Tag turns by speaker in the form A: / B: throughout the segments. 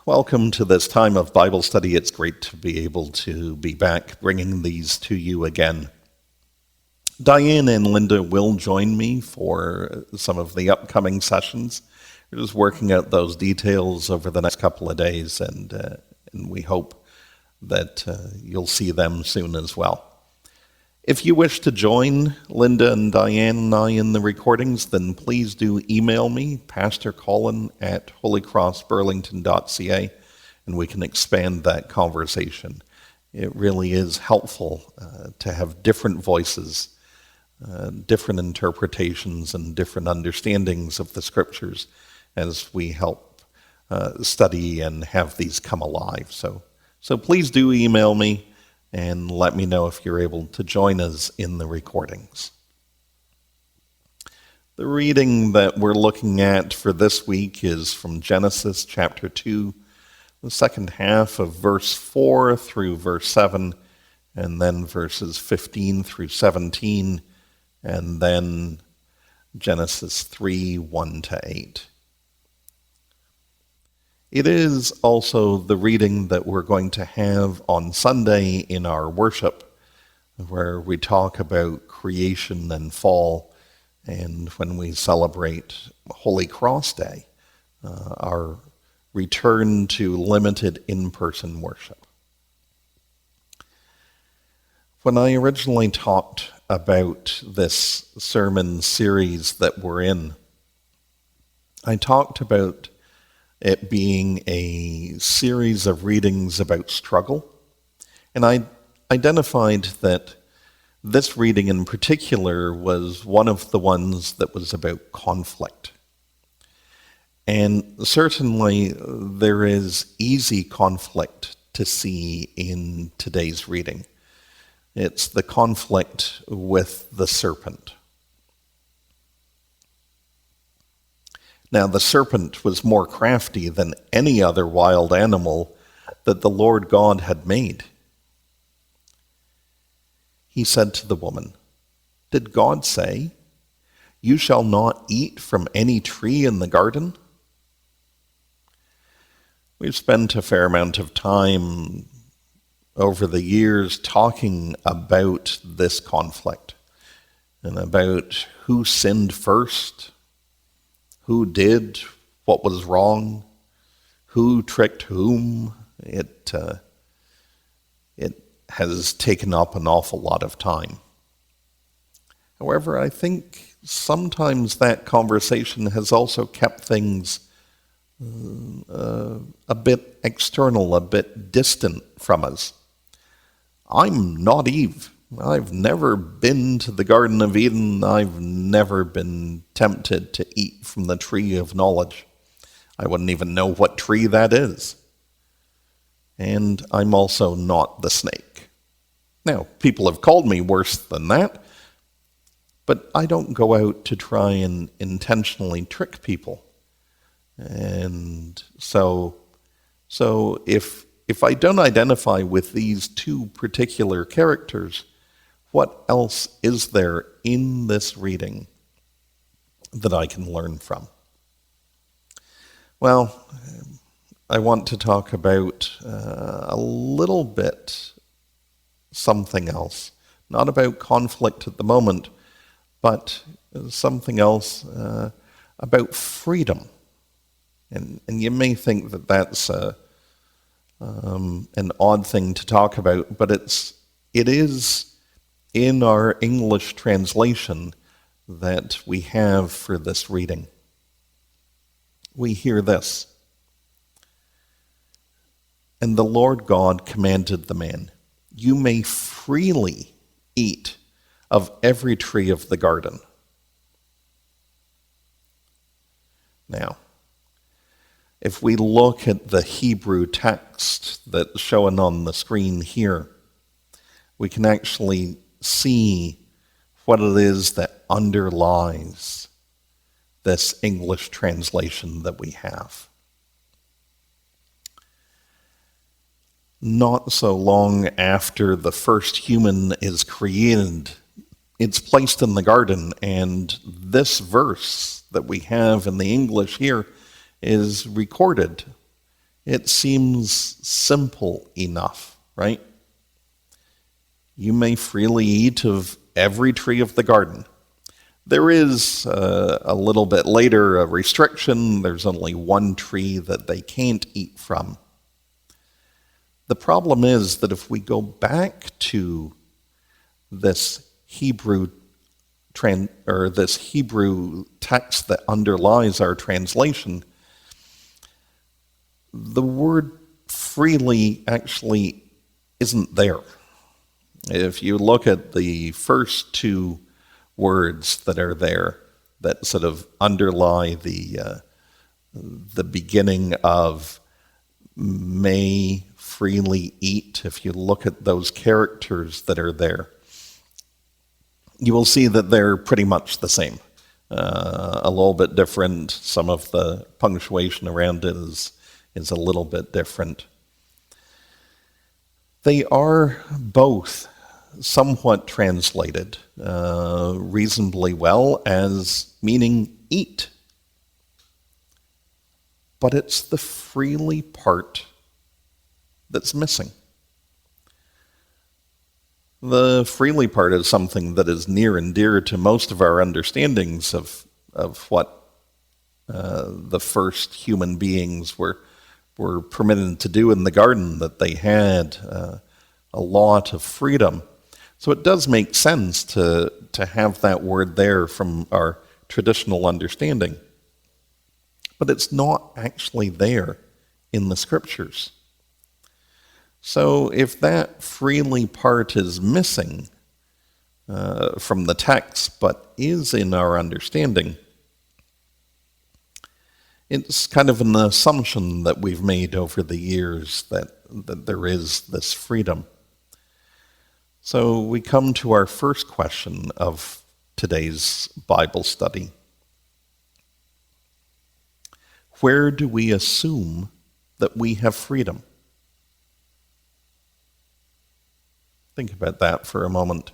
A: Welcome to this time of Bible study. It's great to be able to be back bringing these to you again. Diane and Linda will join me for some of the upcoming sessions. We're just working out those details over the next couple of days, and we hope that you'll see them soon as well. If you wish to join Linda and Diane and I in the recordings, then please do email me, Pastor Colin at holycrossburlington.ca, and we can expand that conversation. It really is helpful to have different voices, different interpretations, and different understandings of the Scriptures as we help study and have these come alive. So please do email me and let me know if you're able to join us in the recordings. The reading that we're looking at for this week is from Genesis chapter 2, the second half of verse 4 through verse 7, and then verses 15 through 17, and then Genesis 3, 1 to 8. It is also the reading that we're going to have on Sunday in our worship, where we talk about creation and fall, and when we celebrate Holy Cross Day, our return to limited in-person worship. When I originally talked about this sermon series that we're in, I talked about it being a series of readings about struggle. And I identified that this reading in particular was one of the ones that was about conflict. And certainly there is easy conflict to see in today's reading. It's the conflict with the serpent. Now, the serpent was more crafty than any other wild animal that the Lord God had made. He said to the woman, "Did God say, 'You shall not eat from any tree in the garden'?" We've spent a fair amount of time over the years talking about this conflict and about who sinned first, who did what was wrong, who tricked whom. It has taken up an awful lot of time. However, I think sometimes that conversation has also kept things a bit external, a bit distant from us. I'm not Eve. I've never been to the Garden of Eden. I've never been tempted to eat from the tree of knowledge. I wouldn't even know what tree that is. And I'm also not the snake. Now, people have called me worse than that, but I don't go out to try and intentionally trick people. And so if I don't identify with these two particular characters, what else is there in this reading that I can learn from? Well, I want to talk about a little bit something else. Not about conflict at the moment, but something else about freedom. And you may think that that's an odd thing to talk about, but it is in our English translation that we have for this reading. We hear this. "And the Lord God commanded the man, 'You may freely eat of every tree of the garden.'" Now, if we look at the Hebrew text that's shown on the screen here, we can actually see what it is that underlies this English translation that we have. Not so long after the first human is created, it's placed in the garden, and this verse that we have in the English here is recorded It seems simple enough, right? You may freely eat of every tree of the garden. There is a little bit later a restriction. There's only one tree that they can't eat from. The problem is that if we go back to this Hebrew this Hebrew text that underlies our translation, the word freely actually isn't there. If you look at the first two words that are there that sort of underlie the beginning of may freely eat, if you look at those characters that are there, you will see that they're pretty much the same. A little bit different. Some of the punctuation around it is a little bit different. They are both somewhat translated reasonably well as meaning eat. But it's the freely part that's missing. The freely part is something that is near and dear to most of our understandings of what the first human beings were permitted to do in the garden, that they had a lot of freedom. So it does make sense to have that word there from our traditional understanding. But it's not actually there in the scriptures. So if that freely part is missing from the text, but is in our understanding, it's kind of an assumption that we've made over the years that there is this freedom. So we come to our first question of today's Bible study. Where do we assume that we have freedom? Think about that for a moment.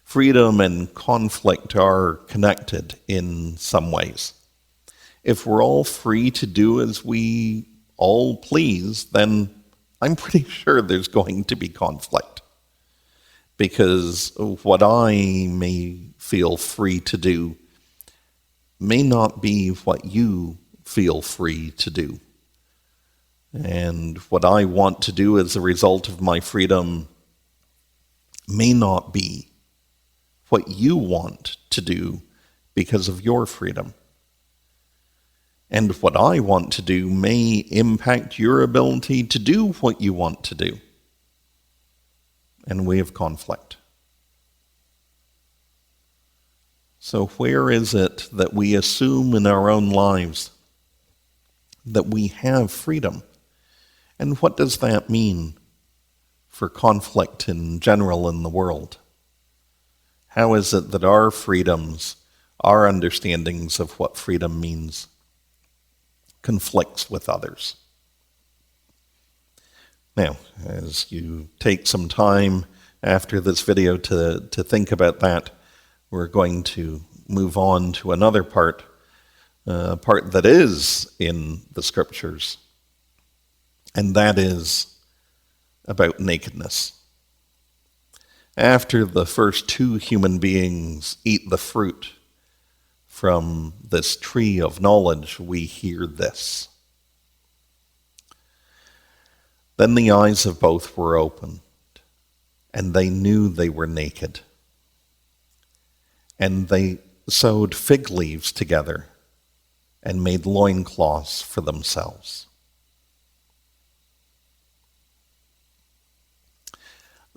A: Freedom and conflict are connected in some ways. If we're all free to do as we all please, then I'm pretty sure there's going to be conflict. Because what I may feel free to do may not be what you feel free to do. And what I want to do as a result of my freedom may not be what you want to do because of your freedom. And what I want to do may impact your ability to do what you want to do. And we have conflict. So where is it that we assume in our own lives that we have freedom? And what does that mean for conflict in general in the world? How is it that our freedoms, our understandings of what freedom means, conflicts with others? Now, as you take some time after this video to think about that, we're going to move on to another part that is in the scriptures, and that is about nakedness. After the first two human beings eat the fruit from this tree of knowledge, we hear this. Then the eyes of both were opened, and they knew they were naked. And they sewed fig leaves together and made loincloths for themselves.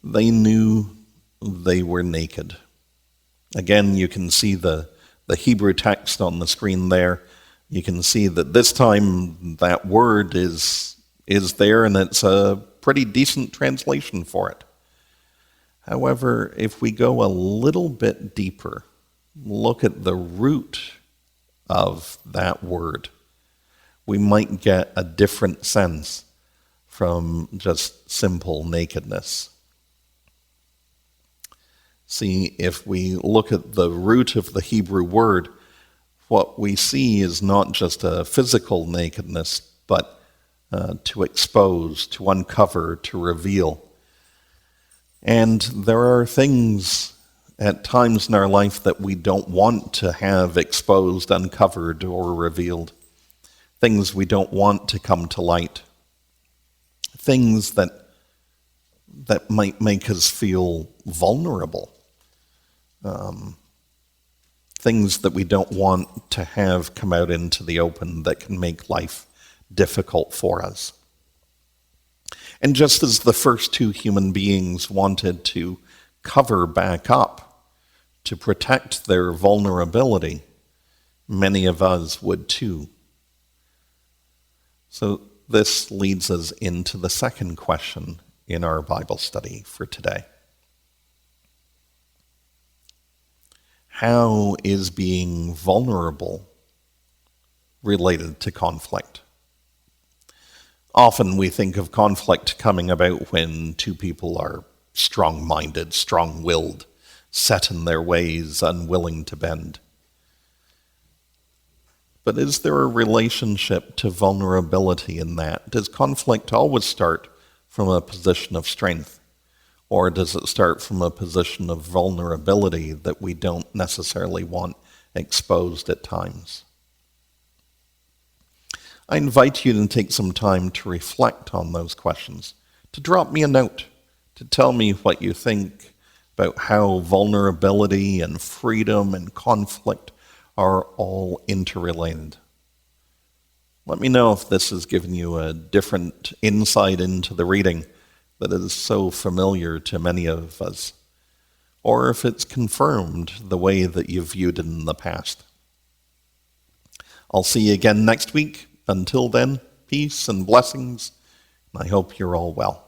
A: They knew they were naked. Again, you can see the Hebrew text on the screen there. You can see that this time that word is there, and it's a pretty decent translation for it. However, if we go a little bit deeper, look at the root of that word, we might get a different sense from just simple nakedness. See, if we look at the root of the Hebrew word, what we see is not just a physical nakedness, but to expose, to uncover, to reveal. And there are things at times in our life that we don't want to have exposed, uncovered, or revealed. Things we don't want to come to light. Things that might make us feel vulnerable. Things that we don't want to have come out into the open that can make life difficult for us. And just as the first two human beings wanted to cover back up to protect their vulnerability, many of us would too. So this leads us into the second question in our Bible study for today. How is being vulnerable related to conflict? Often we think of conflict coming about when two people are strong-minded, strong-willed, set in their ways, unwilling to bend. But is there a relationship to vulnerability in that? Does conflict always start from a position of strength? Or does it start from a position of vulnerability that we don't necessarily want exposed at times? I invite you to take some time to reflect on those questions, to drop me a note, to tell me what you think about how vulnerability and freedom and conflict are all interrelated. Let me know if this has given you a different insight into the reading that is so familiar to many of us, or if it's confirmed the way that you've viewed it in the past. I'll see you again next week. Until then, peace and blessings, and I hope you're all well.